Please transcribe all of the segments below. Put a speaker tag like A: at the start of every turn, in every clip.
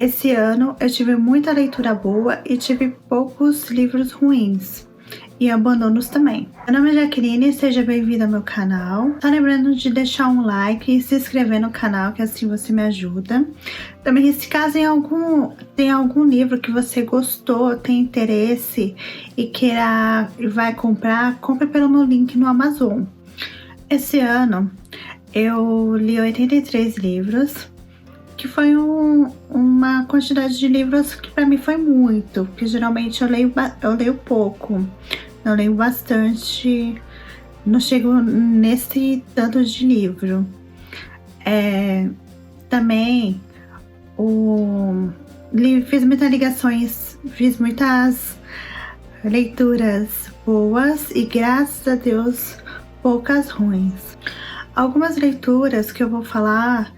A: Esse ano eu tive muita leitura boa e tive poucos livros ruins. E abandonos também. Meu nome é Jaqueline, seja bem-vindo ao meu canal. Tá lembrando de deixar um like e se inscrever no canal, que assim você me ajuda. Também, se caso tem algum livro que você gostou, tem interesse e vai comprar, compre pelo meu link no Amazon. Esse ano eu li 83 livros, que foi uma quantidade de livros que para mim foi muito, porque geralmente eu leio pouco. Eu leio bastante, não chego nesse tanto de livro. Também fiz muitas ligações, fiz muitas leituras boas e graças a Deus poucas ruins. Algumas leituras que eu vou falar,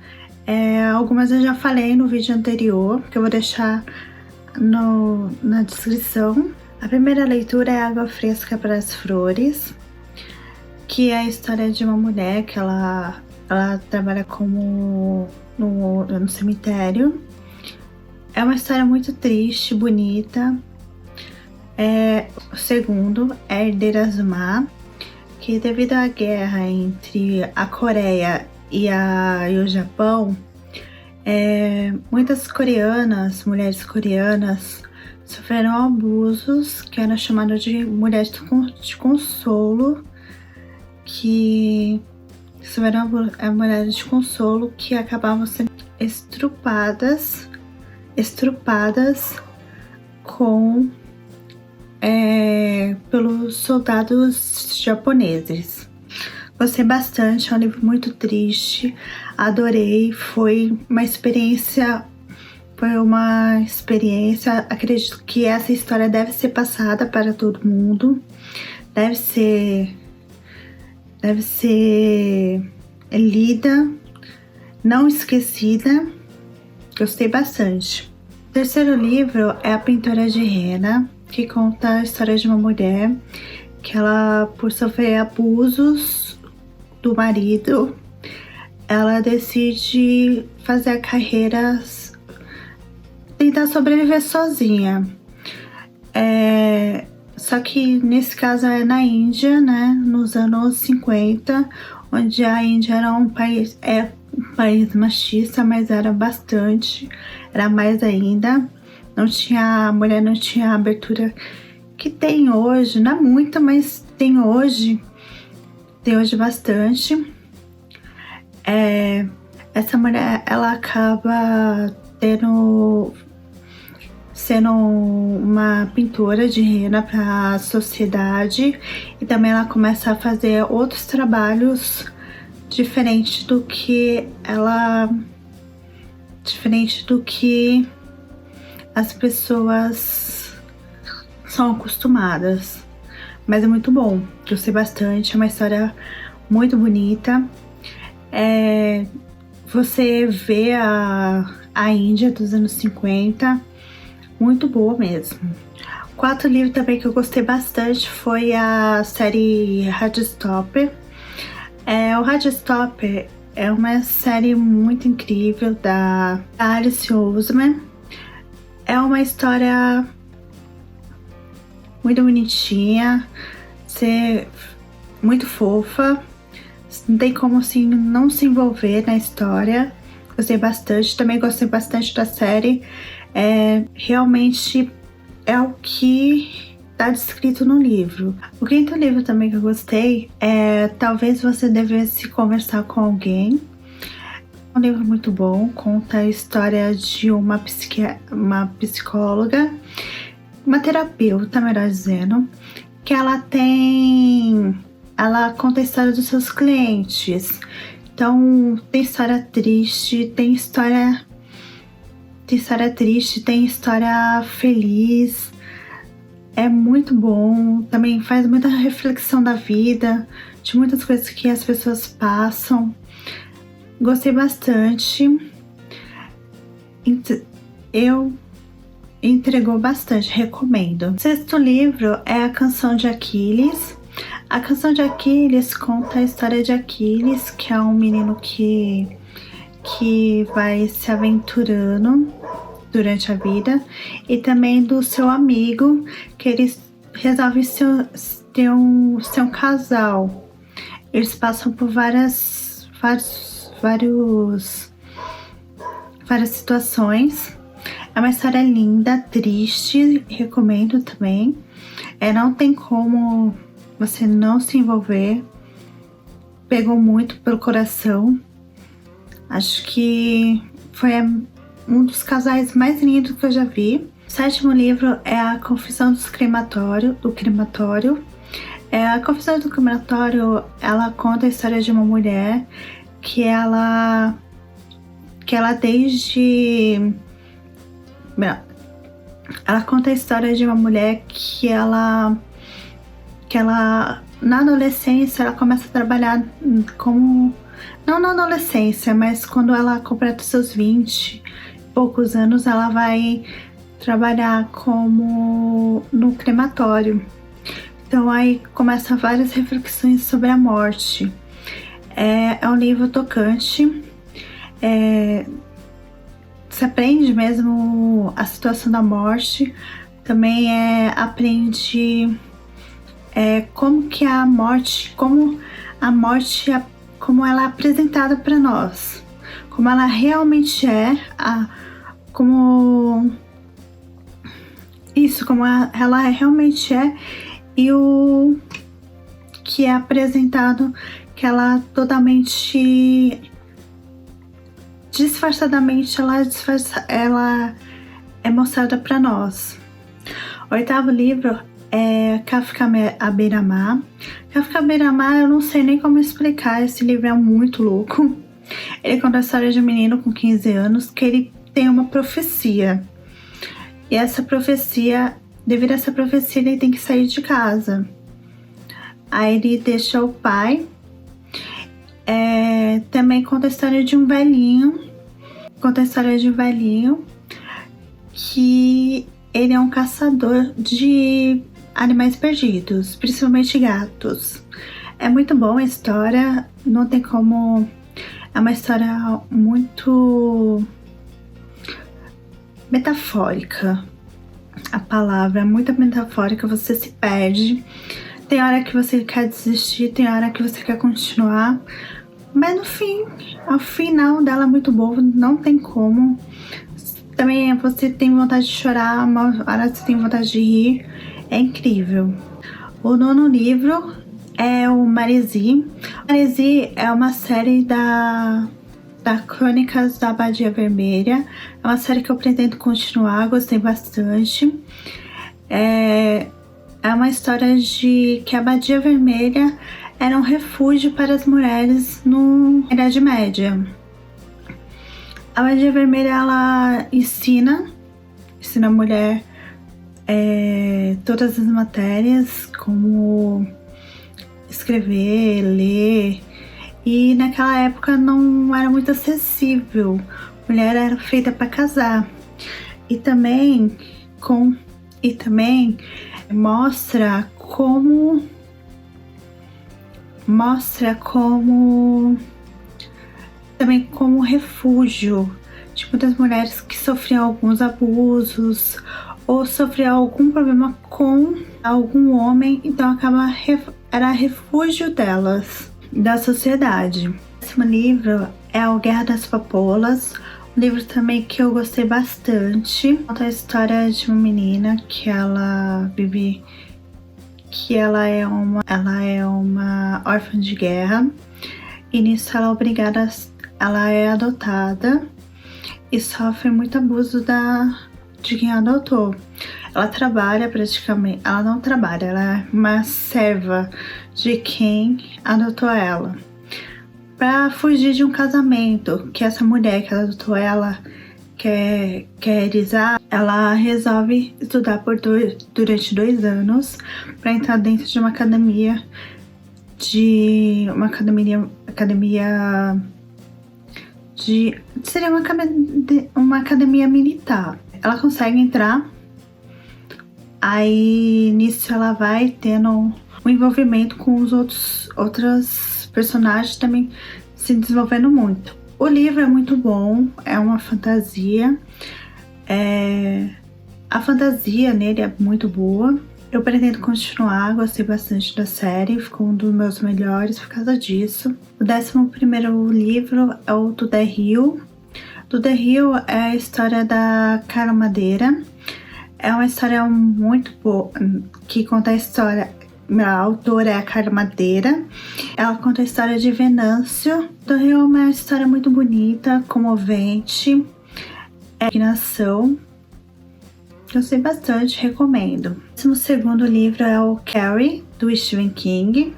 A: algumas eu já falei no vídeo anterior, que eu vou deixar na descrição. A primeira leitura é Água Fresca para as Flores, que é a história de uma mulher que ela trabalha no cemitério. É uma história muito triste, bonita. O segundo é Herdeiras do Mar, que devido à guerra entre a Coreia e o Japão, muitas mulheres coreanas, sofreram abusos, que eram chamadas de mulheres de consolo, que mulheres de consolo que acabavam sendo estrupadas pelos soldados japoneses. Gostei bastante, é um livro muito triste, adorei, foi uma experiência, acredito que essa história deve ser passada para todo mundo, deve ser lida, não esquecida. Gostei bastante. O terceiro livro é A Pintora de Henna, que conta a história de uma mulher que ela, por sofrer abusos do marido, ela decide fazer a carreira, tentar sobreviver sozinha. Só que nesse caso é na Índia, né, nos anos 50, onde a Índia era um país machista, mas era mais ainda. A mulher não tinha a abertura que tem hoje, não é muita, mas tem hoje bastante. Essa mulher, ela acaba sendo uma pintora de henna para a sociedade, e também ela começa a fazer outros trabalhos diferente do que as pessoas são acostumadas. Mas é muito bom, gostei bastante, é uma história muito bonita. Você vê a Índia dos anos 50, muito boa mesmo. Quarto livro também que eu gostei bastante foi a série Heartstopper. O Heartstopper é uma série muito incrível da Alice Oseman. É uma história muito bonitinha, muito fofa. Não tem como assim não se envolver na história. Gostei bastante. Também gostei bastante da série. Realmente é o que está descrito no livro. O quinto livro também que eu gostei é Talvez Você Devesse Conversar com Alguém. É um livro muito bom, conta a história de uma psicóloga, uma terapeuta, melhor dizendo, que ela conta a história dos seus clientes. Então tem história triste, tem história feliz. É muito bom, também faz muita reflexão da vida, de muitas coisas que as pessoas passam. Gostei bastante. Entregou bastante, recomendo. O sexto livro é A Canção de Aquiles. A Canção de Aquiles conta a história de Aquiles, que é um menino que vai se aventurando durante a vida, e também do seu amigo, que eles resolvem ser um casal. Eles passam por várias situações. É uma história linda, triste, recomendo também. Não tem como você não se envolver. Pegou muito pelo coração. Acho que foi um dos casais mais lindos que eu já vi. O 7º livro é A Confissão do Crematório. A Confissão do Crematório, ela conta a história de uma mulher que ela conta a história de uma mulher que ela na adolescência ela começa a trabalhar como, não na adolescência, mas quando ela completa seus 20 e poucos anos, ela vai trabalhar como no crematório. Então aí começam várias reflexões sobre a morte. É um livro tocante. Você aprende mesmo a situação da morte. Também aprende como como ela é apresentada para nós, como ela realmente como ela realmente é, e o que é apresentado, que ela totalmente disfarçadamente ela é mostrada para nós. O 8º livro é Kafka à Beira-Mar. Kafka à Beira-Mar, eu não sei nem como explicar, esse livro é muito louco. Ele conta a história de um menino com 15 anos que ele tem uma profecia. E devido a essa profecia, ele tem que sair de casa. Aí ele deixa o pai. Também conta a história de um velhinho. Que ele é um caçador de animais perdidos, principalmente gatos. É muito bom a história, não tem como... É uma história muito metafórica. A palavra é muito metafórica, você se perde. Tem hora que você quer desistir, tem hora que você quer continuar. Mas no fim, ao final dela é muito boa, não tem como. Também você tem vontade de chorar, uma hora você tem vontade de rir. É incrível. O 9º livro é o Maresi. Maresi é uma série da Crônicas da Abadia Vermelha. É uma série que eu pretendo continuar, gostei bastante. É uma história de que a Abadia Vermelha era um refúgio para as mulheres na Idade Média. A Abadia Vermelha, ela ensina a mulher todas as matérias, como escrever, ler. E naquela época não era muito acessível. Mulher era feita para casar. E também mostra como também como refúgio de muitas mulheres que sofriam alguns abusos ou sofriam algum problema com algum homem, então era refúgio delas, da sociedade. O 10º livro é o Guerra das Papoulas, um livro também que eu gostei bastante. Conta a história de uma menina que ela é uma órfã de guerra, e nisso ela é adotada e sofre muito abuso de quem a adotou. Ela não trabalha, ela é uma serva de quem adotou ela. Para fugir de um casamento que essa mulher que adotou ela quer realizar, ela resolve estudar durante 2 anos para entrar dentro de uma academia seria uma academia militar. Ela consegue entrar, aí nisso ela vai tendo um envolvimento com os outros personagens, também se desenvolvendo muito. O livro é muito bom, é uma fantasia, A fantasia nele é muito boa. Eu pretendo continuar, gostei bastante da série, ficou um dos meus melhores por causa disso. O 11º livro é o Do The Hill. Do The Hill é a história da Carla Madeira. É uma história muito boa, que conta a história... A autora é a Carla Madeira. Ela conta a história de Venâncio. Do The Hill é uma história muito bonita, comovente. Indignação. Gostei bastante, recomendo. O 12º livro é o Carrie, do Stephen King.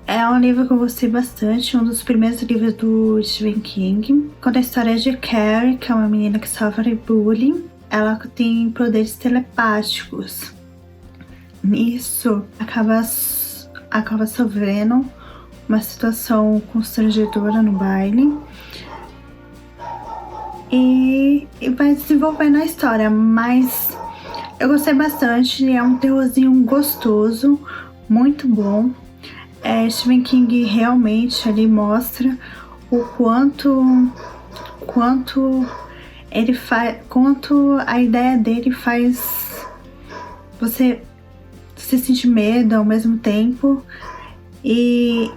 A: É um livro que eu gostei bastante, um dos primeiros livros do Stephen King. Conta a história de Carrie, que é uma menina que sofre bullying. Ela tem poderes telepáticos. Nisso, acaba sofrendo uma situação constrangedora no baile. E vai desenvolvendo a história, mas eu gostei bastante. É um terrorzinho gostoso, muito bom. Stephen King realmente ali mostra o quanto ele faz, quanto a ideia dele faz você se sentir medo ao mesmo tempo. E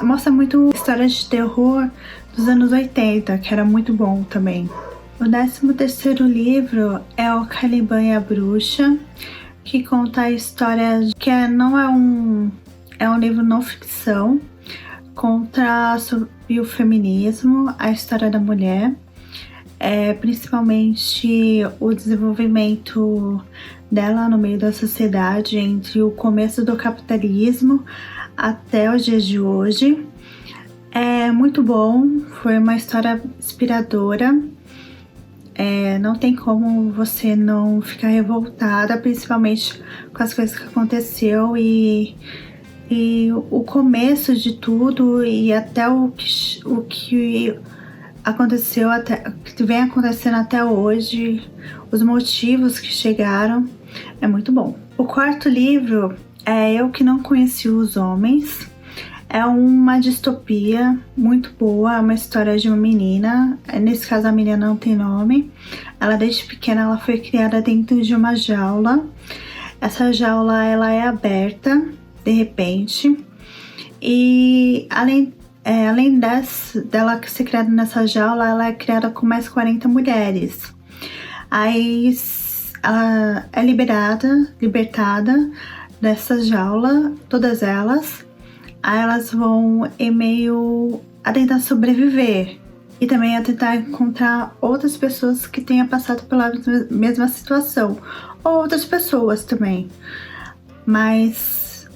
A: mostra muito história de terror dos anos 80, que era muito bom também. O 13º livro é o Caliban e a Bruxa, que conta a história que é um livro não ficção, conta sobre o feminismo, a história da mulher, principalmente o desenvolvimento dela no meio da sociedade entre o começo do capitalismo até os dias de hoje. É muito bom, foi uma história inspiradora. Não tem como você não ficar revoltada, principalmente com as coisas que aconteceu e o começo de tudo e até o que aconteceu, até que vem acontecendo até hoje, os motivos que chegaram. É muito bom. O 4º livro é Eu Que Não Conheci os Homens. É uma distopia muito boa, é uma história de uma menina. Nesse caso a menina não tem nome. Ela desde pequena ela foi criada dentro de uma jaula. Essa jaula ela é aberta de repente. E além dela ser criada nessa jaula, ela é criada com mais 40 mulheres. Aí ela é libertada dessa jaula, todas elas. Aí elas vão em meio a tentar sobreviver e também a tentar encontrar outras pessoas que tenham passado pela mesma situação, ou outras pessoas também. Mas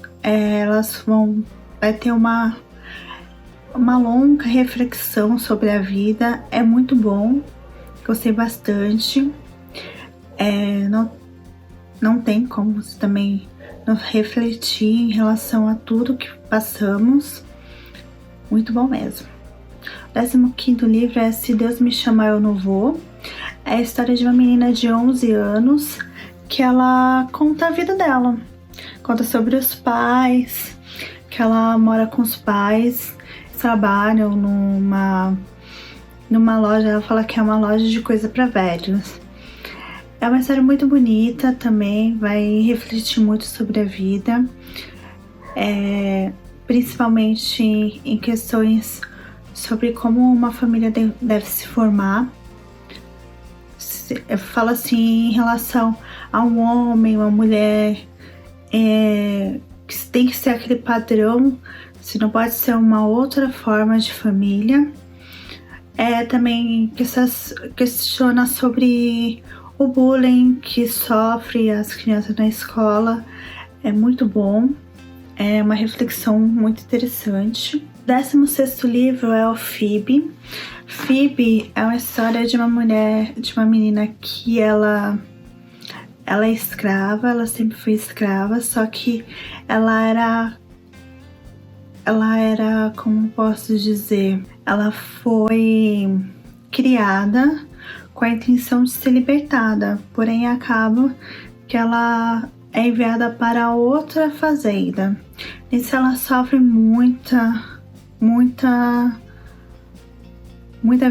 A: vai ter uma longa reflexão sobre a vida. É muito bom, gostei bastante. Não tem como você também não refletir em relação a tudo que passamos. Muito bom mesmo. O 15º livro é Se Deus Me Chamar Eu Não Vou. É a história de uma menina de 11 anos que ela conta a vida dela. Conta sobre os pais, que ela mora com os pais, trabalham numa loja. Ela fala que é uma loja de coisa para velhos. É uma história muito bonita também, vai refletir muito sobre a vida, principalmente em questões sobre como uma família deve se formar. Fala assim em relação a um homem, uma mulher, que tem que ser aquele padrão, se não pode ser uma outra forma de família. Também questiona sobre o bullying que sofre as crianças na escola. É muito bom, é uma reflexão muito interessante. O 16º livro é o Phoebe. Phoebe é uma história de uma menina que ela é escrava, ela sempre foi escrava, só que ela era, como posso dizer, ela foi criada com a intenção de ser libertada, porém acaba que ela é enviada para outra fazenda. Nisso ela sofre muita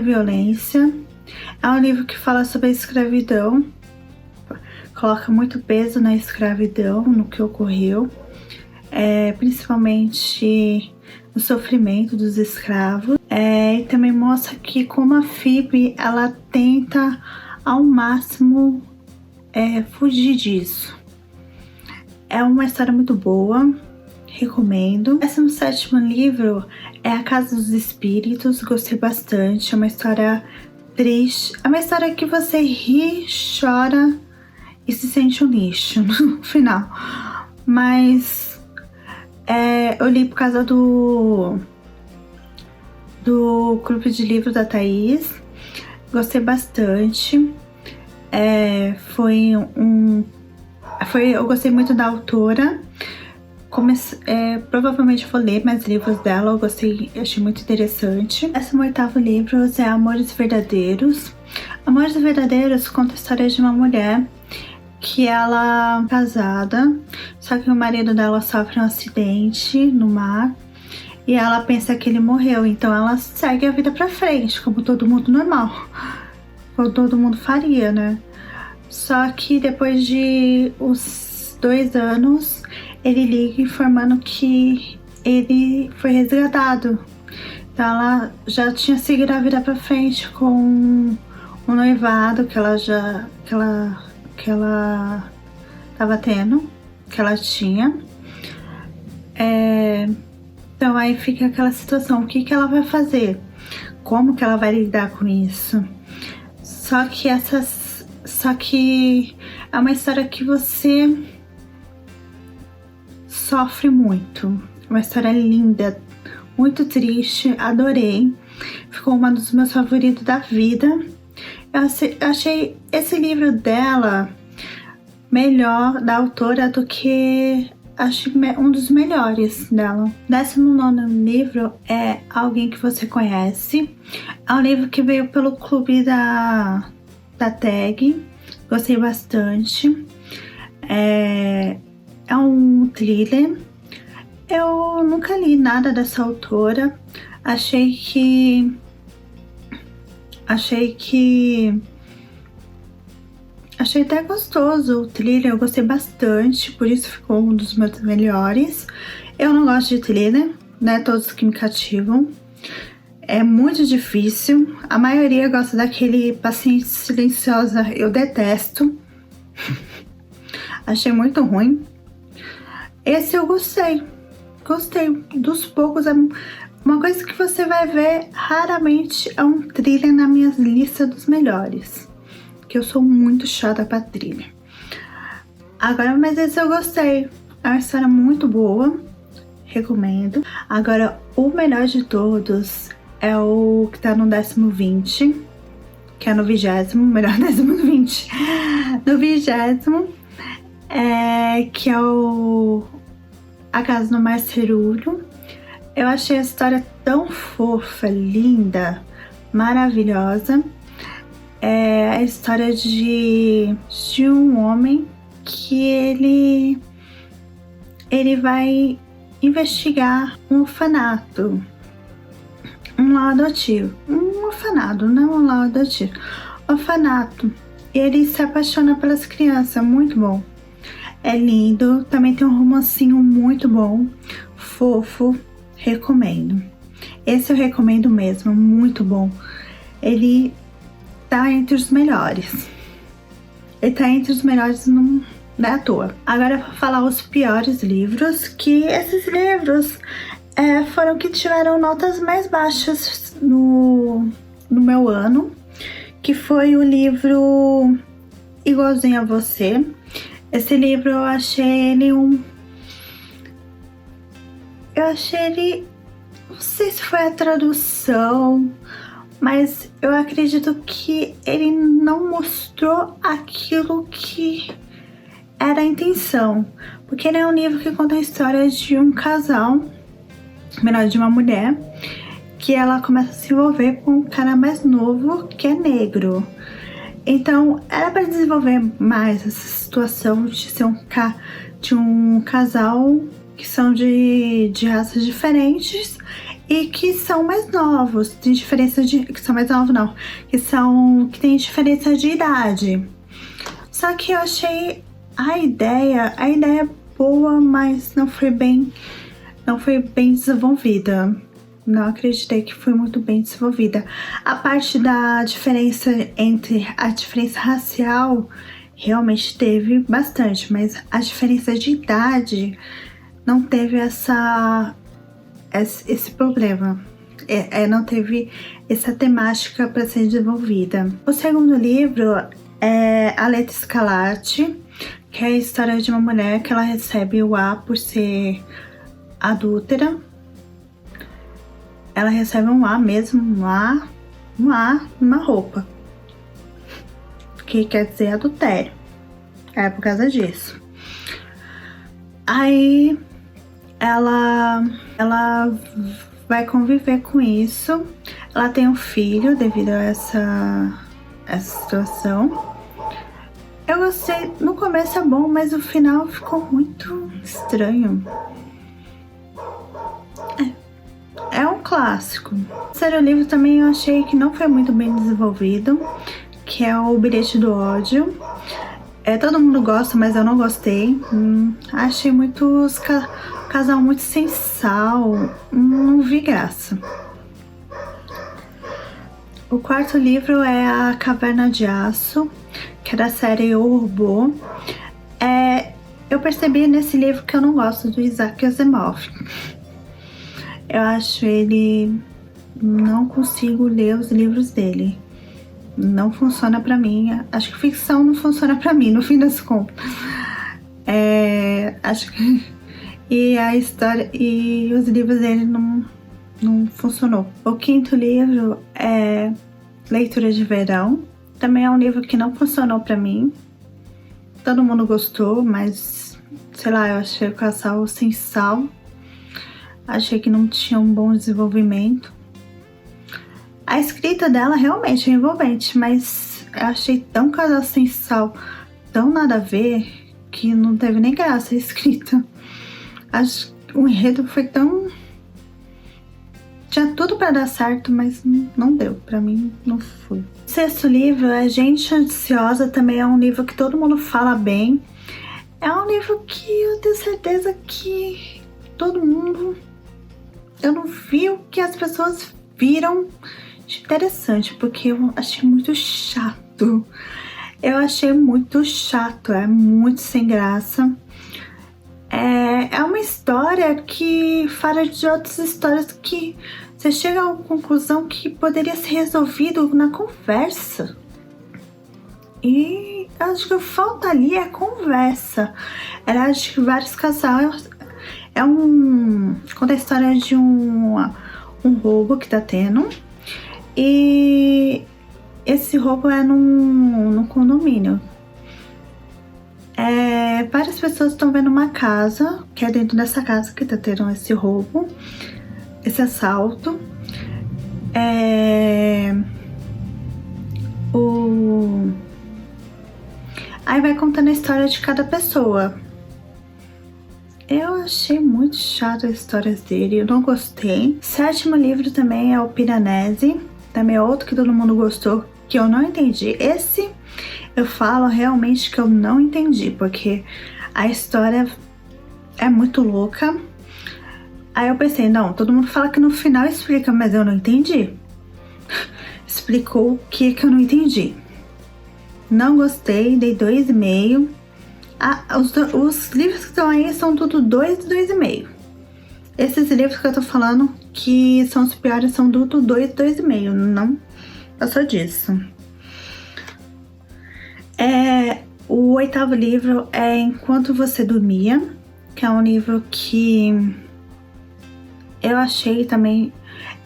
A: violência. É um livro que fala sobre a escravidão, coloca muito peso na escravidão, no que ocorreu, principalmente no sofrimento dos escravos. E também mostra que como a Phoebe, ela tenta ao máximo fugir disso. É uma história muito boa, recomendo. O 17º livro é A Casa dos Espíritos, gostei bastante, é uma história triste, é uma história que você ri, chora e se sente um lixo no final. Mas eu li por causa do grupo de livros da Thaís, gostei bastante. Eu gostei muito da autora. Provavelmente vou ler mais livros dela, eu gostei, achei muito interessante. O 18º livro é Amores Verdadeiros. Amores Verdadeiros conta a história de uma mulher que ela é casada, só que o marido dela sofre um acidente no mar e ela pensa que ele morreu, então ela segue a vida pra frente, como todo mundo normal, como todo mundo faria, né? Só que depois de uns 2 anos, ele liga informando que ele foi resgatado. Então ela já tinha seguido a vida pra frente com um noivado que ela tava tendo, que ela tinha. Então aí fica aquela situação, o que ela vai fazer? Como que ela vai lidar com isso? Só que é uma história que você sofre muito. Uma história linda, muito triste, adorei. Ficou um dos meus favoritos da vida. Eu achei esse livro dela melhor, da autora, do que acho um dos melhores dela. 19º livro é Alguém que Você Conhece. É um livro que veio pelo clube da Tag. Gostei bastante. É um thriller. Eu nunca li nada dessa autora. Achei até gostoso o thriller, eu gostei bastante, por isso ficou um dos meus melhores. Eu não gosto de thriller, né? Todos que me cativam. É muito difícil. A maioria gosta daquele Paciente Silenciosa, eu detesto. Achei muito ruim. Esse eu gostei. Gostei dos poucos. Uma coisa que você vai ver raramente é um thriller na minha lista dos melhores. Que eu sou muito chata pra thriller. Agora, mas esse eu gostei. É uma história muito boa. Recomendo. Agora, o melhor de todos é o que tá no 10º, que é no 20º, melhor 10º, no 20º, que é A Casa do Marcerulho. Eu achei a história tão fofa, linda, maravilhosa. É a história de um homem que ele vai investigar um orfanato, um lar adotivo, um orfanato, não um lar adotivo, orfanato. E ele se apaixona pelas crianças, muito bom. É lindo, também tem um romancinho muito bom, fofo, recomendo. Esse eu recomendo mesmo, muito bom. Ele tá entre os melhores. Ele tá entre os melhores, não é à toa. Agora eu vou falar os piores livros, que esses livros foram que tiveram notas mais baixas no meu ano, que foi o livro Igualzinho a Você. Esse livro eu achei ele não sei se foi a tradução, mas eu acredito que ele não mostrou aquilo que era a intenção, porque ele é um livro que conta a história de um casal, melhor, de uma mulher, que ela começa a se envolver com um cara mais novo que é negro. Então era para desenvolver mais essa situação de ser um casal que são de raças diferentes e que são mais novos, tem diferença de... que são mais novos não, que tem diferença de idade. Só que eu achei a ideia boa, mas não foi bem desenvolvida. Não acreditei que foi muito bem desenvolvida. A parte da diferença a diferença racial realmente teve bastante, mas a diferença de idade não teve esse problema. Não teve essa temática para ser desenvolvida. O segundo livro é A Letra Escarlate, que é a história de uma mulher que ela recebe o A por ser adúltera. Ela recebe um A mesmo, um A numa roupa, que quer dizer adultério. É por causa disso. Aí ela vai conviver com isso. Ela tem um filho devido a essa situação. Eu gostei, no começo é bom, mas o final ficou muito estranho. É um clássico. O terceiro livro também eu achei que não foi muito bem desenvolvido, que é O Bilhete do Ódio. Todo mundo gosta, mas eu não gostei. Achei casal muito sem sal. Não vi graça. O quarto livro é A Caverna de Aço, que é da série O Robô. Eu percebi nesse livro que eu não gosto do Isaac Asimov. Eu acho ele... não consigo ler os livros dele. Não funciona pra mim. Acho que ficção não funciona pra mim, no fim das contas. Acho que... E a história... E os livros dele não funcionou. O quinto livro é Leitura de Verão. Também é um livro que não funcionou pra mim. Todo mundo gostou, mas... sei lá, eu achei o casal sem sal. Achei que não tinha um bom desenvolvimento. A escrita dela realmente é envolvente, mas eu achei tão casal sem sal, tão nada a ver, que não teve nem graça a escrita. Acho que o enredo foi tão... tinha tudo para dar certo, mas não deu. Pra mim, não foi. O sexto livro é Gente Ansiosa. Também é um livro que todo mundo fala bem. É um livro que eu tenho certeza que todo mundo... eu não vi o que as pessoas viram de interessante, porque eu achei muito chato. É muito sem graça. É uma história que fala de outras histórias que você chega a uma conclusão que poderia ser resolvido na conversa. E acho que falta ali é conversa. Era de vários casais. Conta a história de um roubo que tá tendo. E esse roubo é num condomínio. Várias pessoas estão vendo uma casa, que é dentro dessa casa que tá tendo esse roubo, esse assalto. Aí vai contando a história de cada pessoa. Eu achei muito chato as histórias dele, eu não gostei. Sétimo livro também é o Piranesi, também é outro que todo mundo gostou, que eu não entendi. Esse eu falo realmente que eu não entendi, porque a história é muito louca. Aí eu pensei, não, todo mundo fala que no final explica, mas eu não entendi. Explicou o que eu não entendi. Não gostei, dei 2,5. Os livros que estão aí são tudo 2 e 2,5. Esses livros que eu tô falando que são os piores são tudo 2 e 2,5. Não passou disso. O oitavo livro é Enquanto Você Dormia, que é um livro que eu achei também...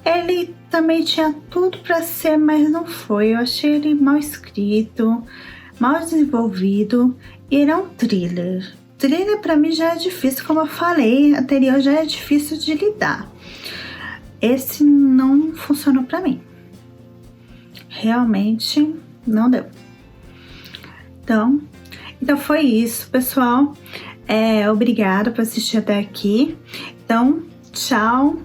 A: ele também tinha tudo pra ser, mas não foi. Eu achei ele mal escrito, mal desenvolvido. E ele é um thriller. Thriller pra mim já é difícil, como eu falei anterior, já é difícil de lidar. Esse não funcionou pra mim. Realmente não deu. Então foi isso, pessoal. Obrigada por assistir até aqui. Então, tchau.